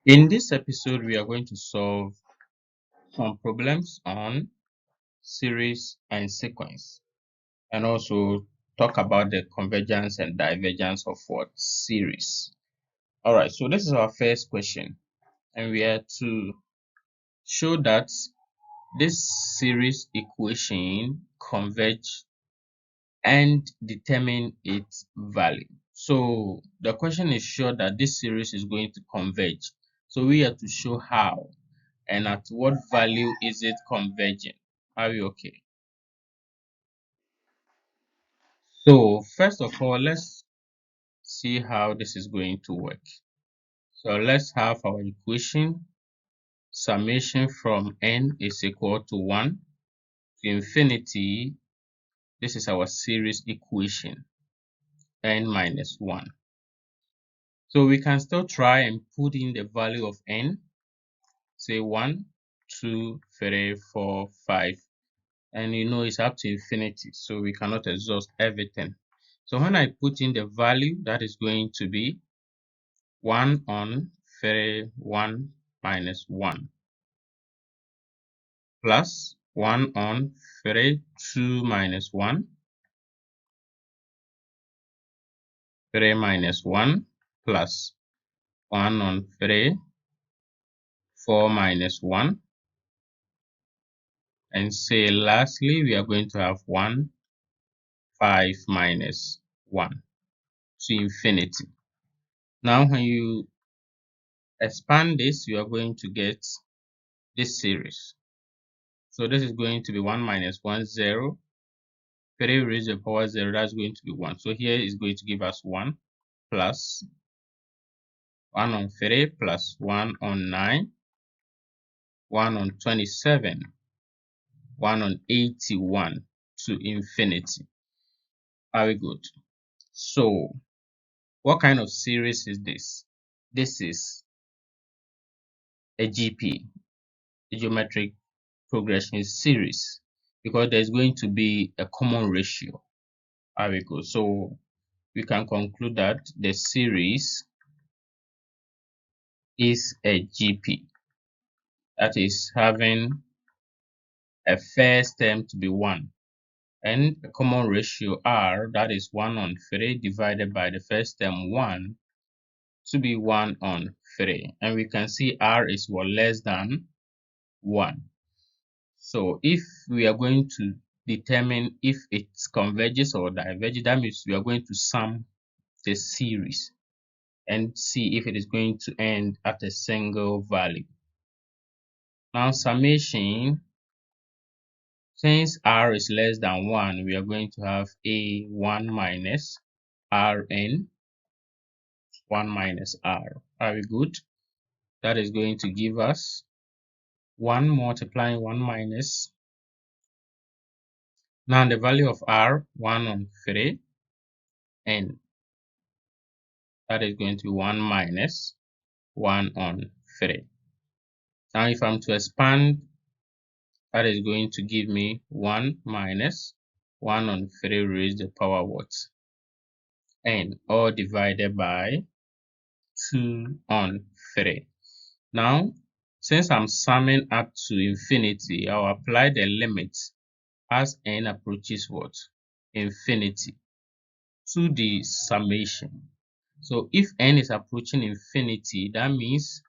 In this episode, we are going to solve some problems on series and sequence, and also talk about the convergence and divergence of what series. All right, so this is our first question, and we are to show that this series equation converge and determine its value. So the question is sure that this series is going to converge. So we have to show how and at what value is it converging. Are we okay? So first of all, let's see how this is going to work. So let's have our equation. Summation from n is equal to 1 to infinity. This is our series equation, n minus 1. So we can still try and put in the value of n, say 1, 2, 3, 4, 5, and you know it's up to infinity, so we cannot exhaust everything. So when I put in the value, that is going to be 1 on 3, 1 minus 1, plus 1 on 3, 2 minus 1, 3 minus 1, plus 1 on 3, 4 minus 1, and say lastly we are going to have 1, 5 minus 1 to infinity. Now when you expand this, you are going to get this series. So this is going to be 1 minus 1, 0. 3 raised to the power 0, that's going to be 1. So here is going to give us 1 plus 1 on 3 plus 1 on 9, 1 on 27, 1 on 81 to infinity. Very good. So what kind of series is this? This is a GP, a geometric progression series, because there's going to be a common ratio. There we go. So we can conclude that the series is a GP, that is having a first term to be 1 and a common ratio R, that is 1 on 3 divided by the first term 1 to be 1 on 3, and we can see R is what, less than 1. So if we are going to determine if it converges or diverges, that means we are going to sum the series and see if it is going to end at a single value. Now summation, since R is less than 1, we are going to have a 1 minus Rn, 1 minus R. Are we good? That is going to give us 1 multiplying 1 minus. Now the value of R, 1 on 3, and that is going to be 1 minus 1 on 3. Now if I'm to expand, that is going to give me 1 minus 1 on 3 raised to the power what? N, all divided by 2 on 3. Now, since I'm summing up to infinity, I'll apply the limit as n approaches what? Infinity to the summation. So if n is approaching infinity, that means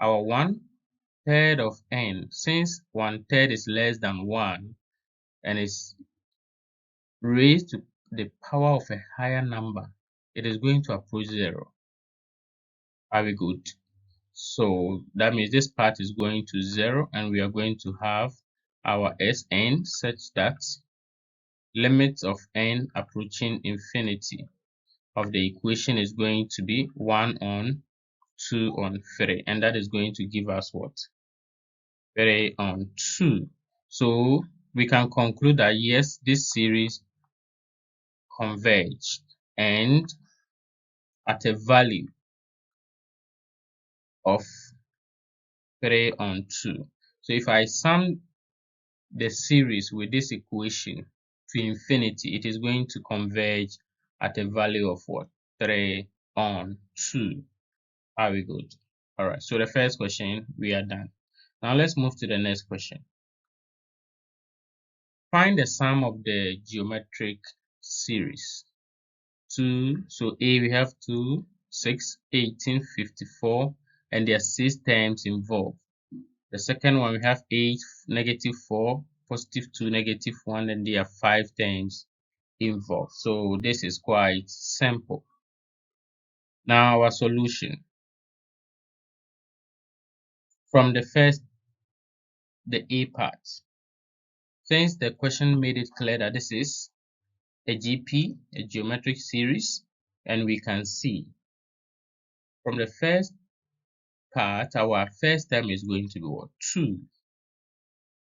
our 1/3 of n, since 1/3 is less than 1 and is raised to the power of a higher number, it is going to approach 0. Are we good? So that means this part is going to 0, and we are going to have our Sn such that limit of n approaching infinity of the equation is going to be 1 on 2 on 3, and that is going to give us what? 3 on 2. So we can conclude that yes, this series converge and at a value of 3 on 2. So if I sum the series with this equation to infinity, it is going to converge at a value of what? 3 on 2. Are we good? All right, so the first question, we are done. Now let's move to the next question. Find the sum of the geometric series. 2, so A, we have 2, 6, 18, 54, and there are 6 terms involved. The second one, we have 8, -4, +2, -1, and there are 5 terms involved. So this is quite simple. Now our solution. From the first, the A part. Since the question made it clear that this is a GP, a geometric series, and we can see from the first part, our first term is going to be what? 2.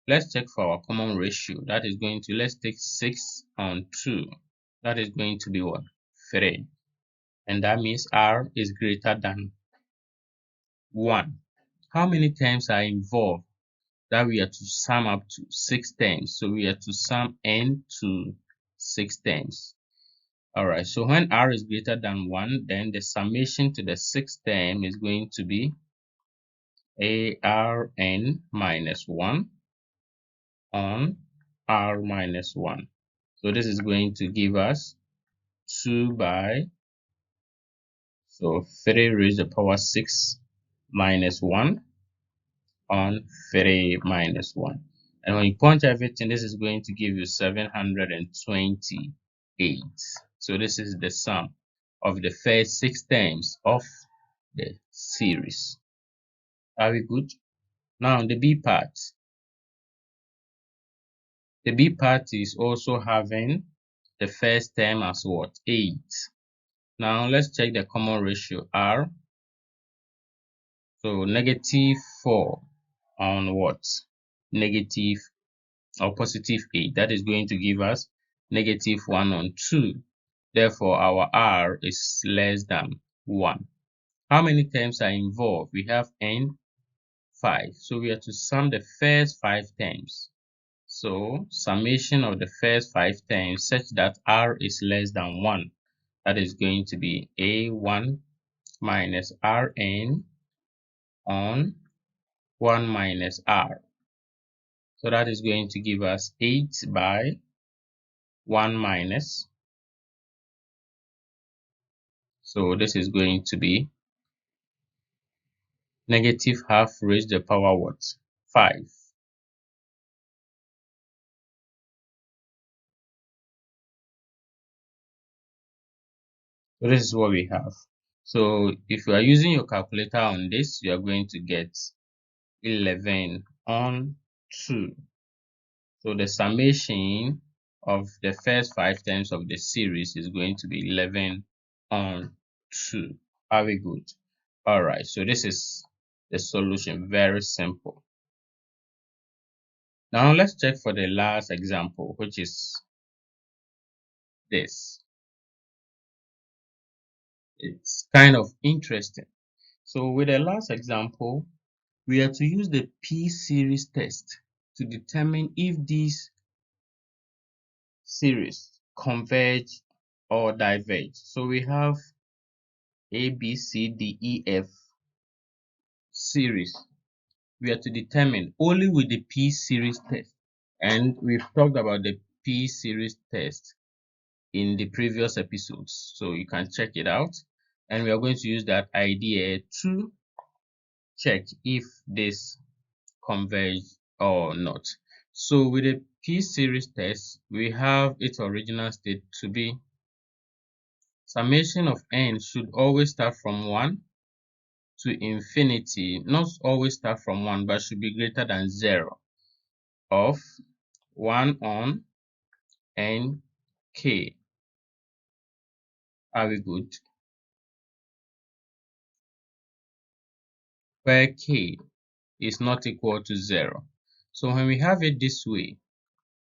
Let's check for our common ratio. That is going to, let's take 6 on 2. That is going to be what? 3. And that means R is greater than 1. How many terms are involved? That we are to sum up to 6 terms. So we are to sum n to 6 terms. Alright, so when R is greater than 1, then the summation to the 6th term is going to be ARN minus 1 on R minus 1. So this is going to give us 2 by, so 3 raised to the power 6 minus 1 on 3 minus 1. And when you punch everything, this is going to give you 728. So this is the sum of the first 6 terms of the series. Are we good? Now the B part. The B part is also having the first term as what? 8. Now let's check the common ratio R. So -4 on what? Negative or +8. That is going to give us -1 on 2. Therefore, our R is less than 1. How many terms are involved? We have n 5. So we have to sum the first 5 terms. So summation of the first 5 terms such that R is less than 1. That is going to be A1 minus Rn on 1 minus R. So that is going to give us 8 by 1 minus. So this is going to be -½ raised to the power what? 5. So this is what we have. So if you are using your calculator on this, you are going to get 11 on 2. So the summation of the first 5 terms of the series is going to be 11 on 2. Are we good? Alright, so this is the solution. Very simple. Now let's check for the last example, which is this. It's kind of interesting. So with the last example, we are to use the P-series test to determine if these series converge or diverge. So we have A, B, C, D, E, F series. We are to determine only with the P-series test. And we've talked about the P-series test in the previous episodes, so you can check it out. And we are going to use that idea to check if this converge or not. So with the P-series test, we have its original state to be summation of n should always start from 1 to infinity, not always start from 1, but should be greater than 0 of 1 on n k. Are we good? Where k is not equal to 0. So when we have it this way,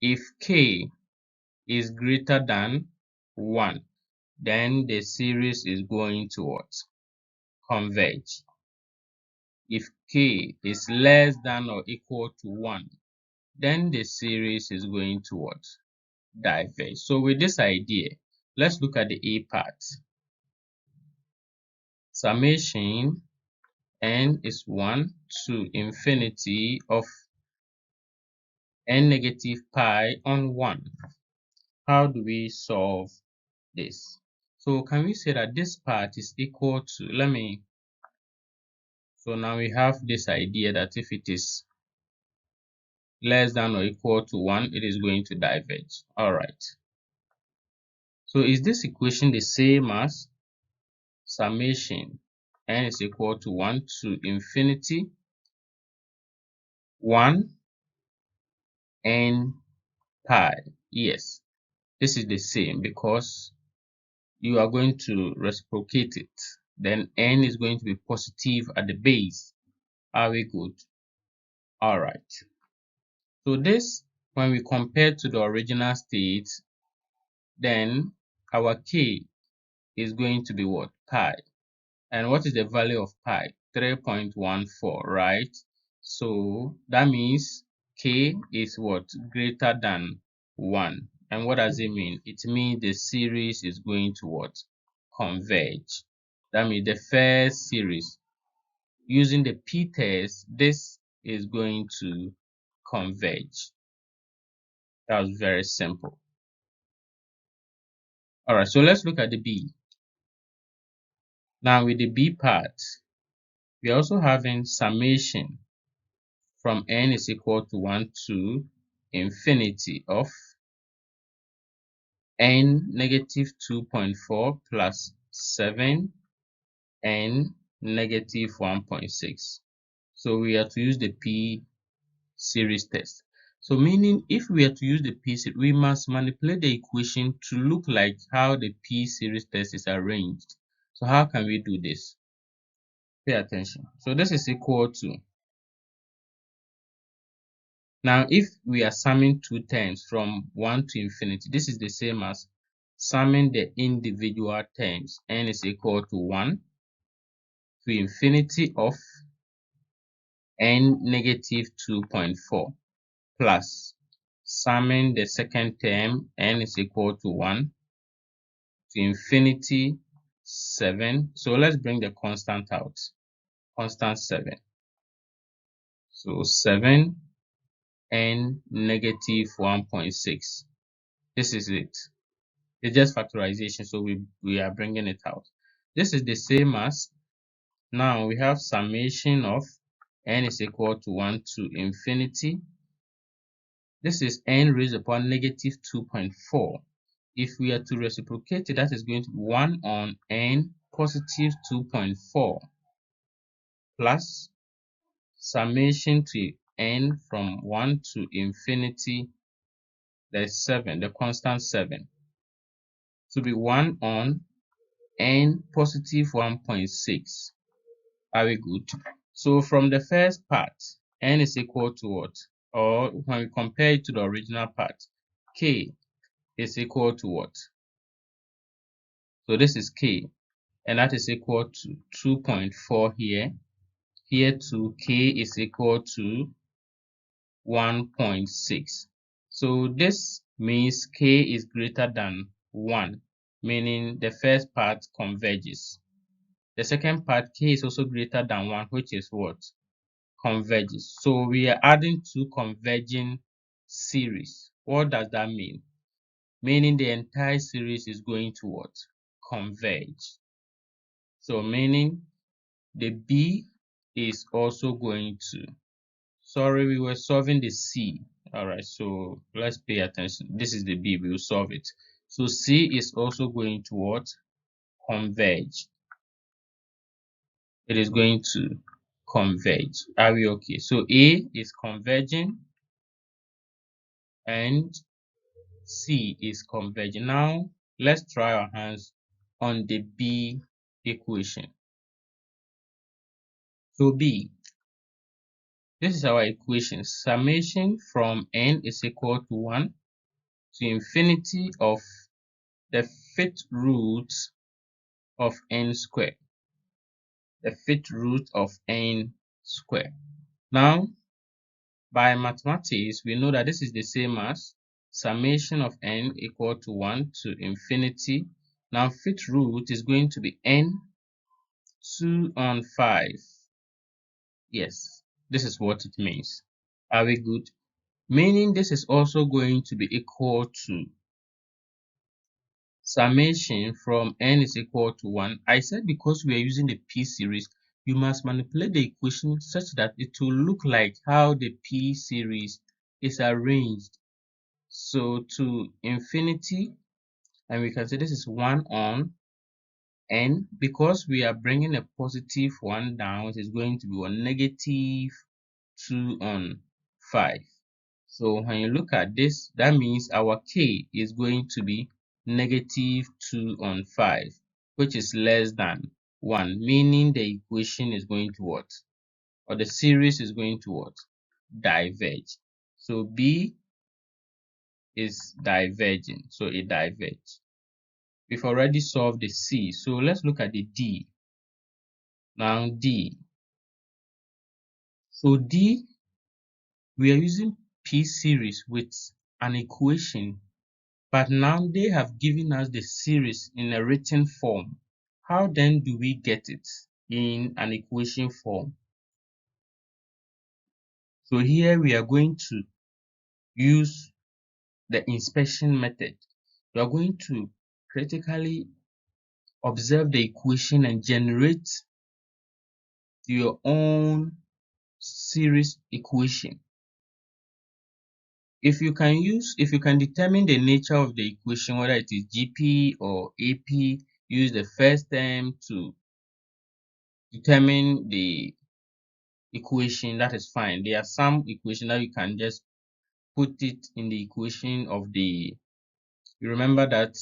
if k is greater than 1, then the series is going to what? Converge. If k is less than or equal to 1, then the series is going to what? Diverge. So with this idea, let's look at the A part. Summation n is 1 to infinity of n negative pi on 1. How do we solve this? So can we say that this part is equal to, so now we have this idea that if it is less than or equal to 1, it is going to diverge. All right. So is this equation the same as summation n is equal to 1 to infinity 1 n pi? Yes, this is the same because you are going to reciprocate it. Then n is going to be positive at the base. Are we good? All right. So this, when we compare to the original state, then our k is going to be what? Pi. And what is the value of pi? 3.14, right? So that means k is what? Greater than 1. And what does it mean? It means the series is going to what? Converge. That means the first series, using the p-test, this is going to converge. That was very simple. All right, so let's look at the b. Now with the b part, we are also having summation from n is equal to 1 to infinity of n negative 2.4 plus 7 n negative 1.6. So we have to use the p series test. So meaning if we are to use the p series, we must manipulate the equation to look like how the p series test is arranged. So how can we do this? Pay attention. So this is equal to, now if we are summing two terms from 1 to infinity, this is the same as summing the individual terms. N is equal to 1 to infinity of n negative 2.4 plus summing the second term, n is equal to 1 to infinity 7. So let's bring the constant out. Constant 7. So 7 n negative 1.6. This is it. It's just factorization, so we are bringing it out. This is the same as, now we have summation of n is equal to 1 to infinity. This is n raised upon negative 2.4. If we are to reciprocate it, that is going to be 1 on n positive 2.4 plus summation to n from 1 to infinity, there's 7, the constant 7, to be 1 on n positive 1.6. Are we good? So from the first part, n is equal to what? Or when we compare it to the original part, k is equal to what? So this is k, and that is equal to 2.4 here. Here too, k is equal to 1.6. So this means k is greater than 1, meaning the first part converges. The second part, k is also greater than 1, which is what? Converges. So we are adding two converging series. What does that mean? Meaning the entire series is going to what? Converge. So meaning the b is also going to, sorry, we were solving the c. All right, so let's pay attention. This is the b, we will solve it. So c is also going to what? Converge. It is going to converge. Are we okay? So a is converging and c is converging. Now let's try our hands on the b equation. So b, this is our equation. Summation from n is equal to 1 to infinity of the fifth root of n squared. The fifth root of n squared. Now, by mathematics, we know that this is the same as summation of n equal to 1 to infinity. Now, fifth root is going to be n 2 on 5 Yes, this is what it means. Are we good? Meaning this is also going to be equal to summation from n is equal to 1. I said because we are using the p series, you must manipulate the equation such that it will look like how the p series is arranged. So to infinity, and we can say this is 1 on n. Because we are bringing a positive 1 down, it is going to be a negative 2 on 5. So when you look at this, that means our k is going to be negative 2 on 5, which is less than 1, meaning the equation is going to what? Or the series is going to what? Diverge. So B is diverging, so it diverges. We've already solved the C, so let's look at the D. Now D. So D, we are using P series with an equation, but now they have given us the series in a written form. How then do we get it in an equation form? So here we are going to use the inspection method. You are going to critically observe the equation and generate your own series equation. If you can determine the nature of the equation, whether it is GP or AP, use the first term to determine the equation, that is fine. There are some equation that you can just put it in the equation of the, you remember that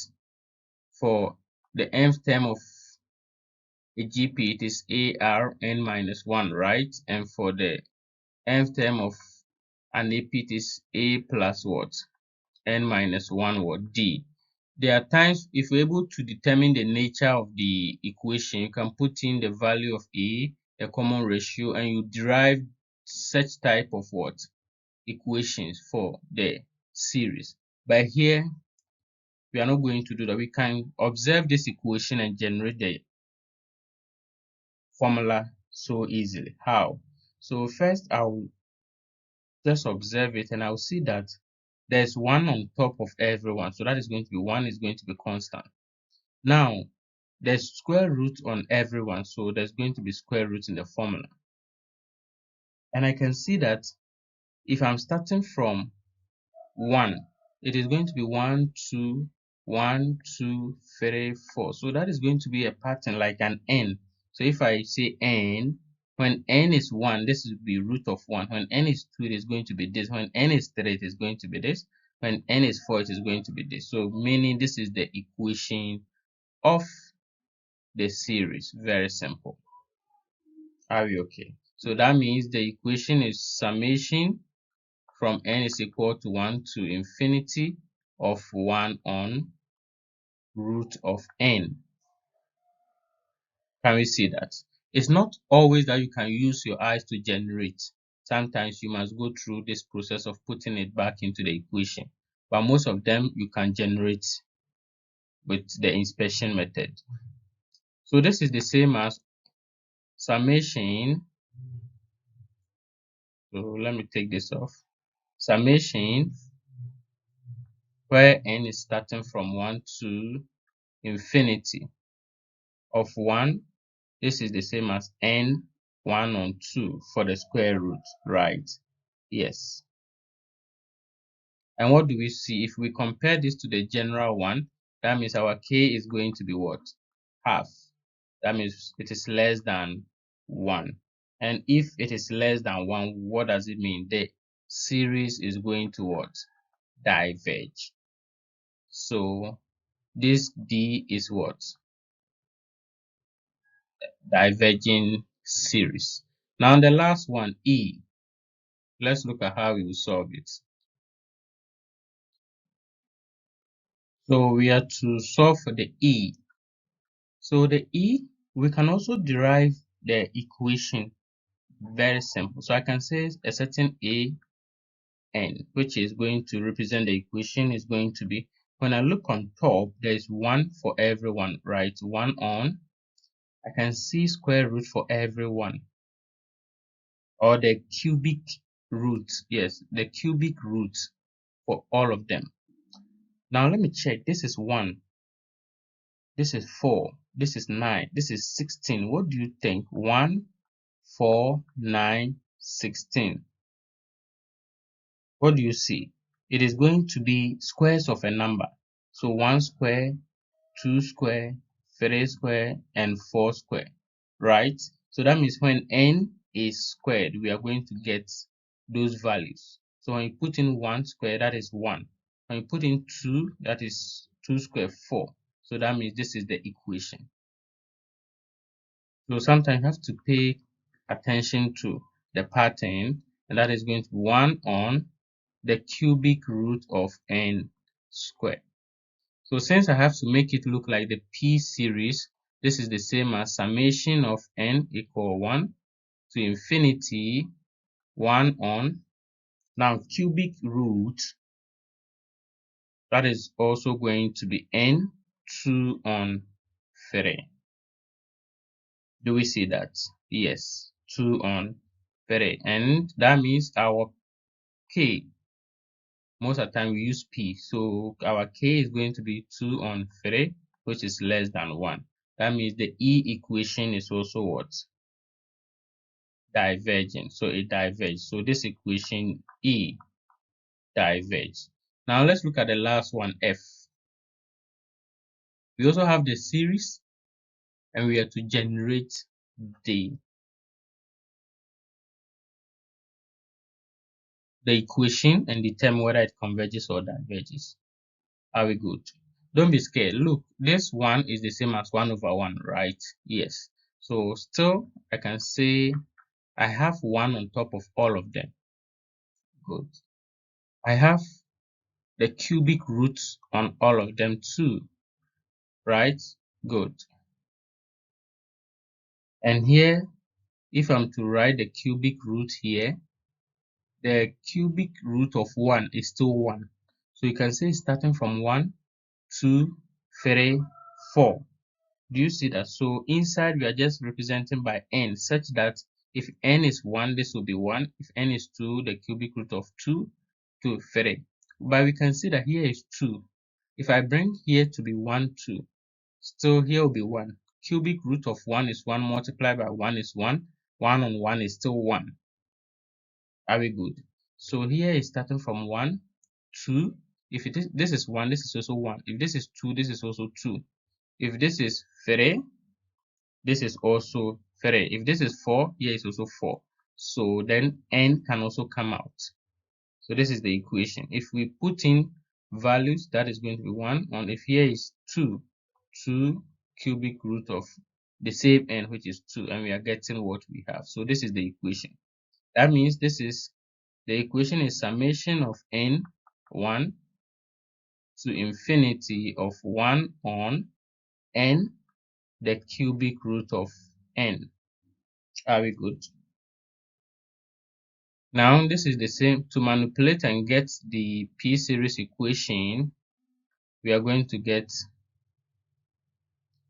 for the nth term of a GP, it is ARN minus 1, right? And for the nth term of an AP, it is A plus what? N minus 1 what? D. There are times if you're able to determine the nature of the equation, you can put in the value of A, a common ratio, and you derive such type of what? Equations for the series. But here, we are not going to do that. We can observe this equation and generate the formula so easily. How? So first, I'll just observe it and I'll see that there's 1 on top of everyone. So that is going to be 1 is going to be constant. Now, there's square root on everyone. So there's going to be square root in the formula. And I can see that if I'm starting from 1, it is going to be 1, 2, 1, 2, 3, 4. So that is going to be a pattern like an n. So if I say n, when n is 1, this will be root of 1. When n is 2, it is going to be this. When n is 3, it is going to be this. When n is 4, it is going to be this. So meaning this is the equation of the series. Very simple. Are we okay? So that means the equation is summation from n is equal to 1 to infinity of 1 on root of n. Can we see that? It's not always that you can use your eyes to generate. Sometimes you must go through this process of putting it back into the equation. But most of them you can generate with the inspection method. So this is the same as summation. So let me take this off. Summation where n is starting from 1 to infinity of 1. This is the same as n 1 on 2 for the square root, right? Yes. And what do we see? If we compare this to the general one, that means our k is going to be what? Half. That means it is less than 1. And if it is less than 1, what does it mean? The series is going to what? Diverge. So this D is what? Diverging series. Now the last one, E. Let's look at how we will solve it. So we are to solve for the E. So the E, we can also derive the equation. Very simple. So I can say a certain A n, which is going to represent the equation, is going to be, when I look on top, there is 1 for everyone, right? 1 on, I can see square root for everyone. or the cubic root. Yes, the cubic root for all of them. Now let me check. This is 1. This is 4. This is 9. This is 16. What do you think? 1, 4, 9, 16. What do you see? It is going to be squares of a number. So 1 square, 2 square, 3 square, and 4 square, right? So that means when n is squared, we are going to get those values. So when you put in 1 square, that is 1. When you put in 2, that is 2 square, 4. So that means this is the equation. So sometimes you have to pay attention to the pattern, and that is going to be 1 on the cubic root of n squared. So since I have to make it look like the P series, this is the same as summation of n equal 1 to infinity 1 on, now cubic root, that is also going to be n 2 on 3. Do we see that? Yes, 2 on 3. And that means our k, most of the time we use p, so our k is going to be 2 on 3, which is less than 1. That means the E equation is also what? Divergent. So it diverges. So this equation E diverges. Now let's look at the last one, F. We also have the series, and we have to generate the equation and determine whether it converges or diverges. Are we good? Don't be scared. Look, this one is the same as 1 over 1, right? Yes. So still, I can say I have 1 on top of all of them. Good. I have the cubic roots on all of them too, right? Good. And here, if I'm to write the cubic root here, the cubic root of 1 is still 1. So you can say starting from 1, 2, 3, 4. Do you see that? So inside we are just representing by n, such that if n is 1, this will be 1. If n is 2, the cubic root of 2 to 3. But we can see that here is 2. If I bring here to be 1, 2, still here will be 1. Cubic root of 1 is 1 multiplied by 1 is 1. 1 on 1 is still 1. Are we good? So here is starting from 1, 2. If this is 1, this is also 1. If this is 2, this is also 2. If this is 3, this is also 3. If this is 4, here is also 4. So then n can also come out. So this is the equation. If we put in values, that is going to be 1. And if here is 2, 2 cubic root of the same n, which is 2, and we are getting what we have. So this is the equation. That means this is the equation is summation of n 1 to infinity of 1 on n the cubic root of n. Are we good? Now this is the same. To manipulate and get the P series equation, we are going to get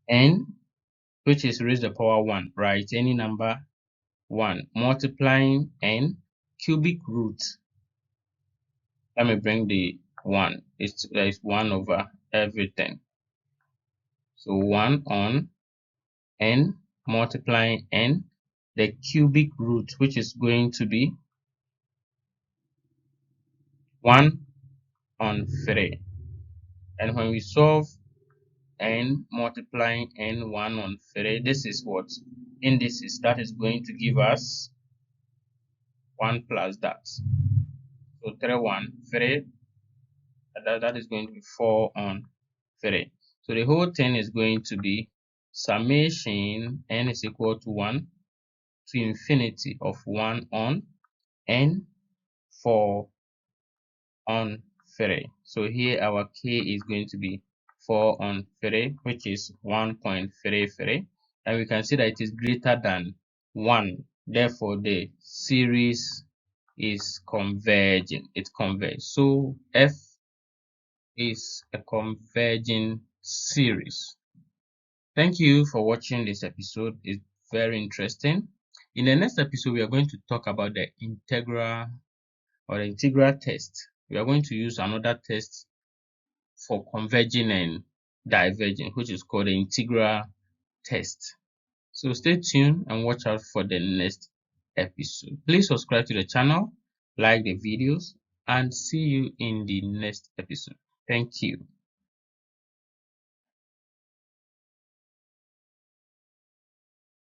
n, which is raised to the power 1, right? Any number 1 multiplying n cubic root. Let me bring the 1. There is 1 over everything. So 1 on n multiplying n the cubic root, which is going to be 1 on 3. And when we solve n multiplying n 1 on 3, this is what indices, that is going to give us 1 plus that. So 3 1 3, that is going to be 4 on 3. So the whole thing is going to be summation n is equal to 1 to infinity of 1 on n 4 on 3. So here our k is going to be 4 on 3, which is 1.33. And we can see that it is greater than 1. Therefore, the series is converging. It converges. So F is a converging series. Thank you for watching this episode. It's very interesting. In the next episode, we are going to talk about the integral test. We are going to use another test for converging and diverging, which is called the integral test. So stay tuned and watch out for the next episode. Please subscribe to the channel, like the videos, and see you in the next episode. Thank you.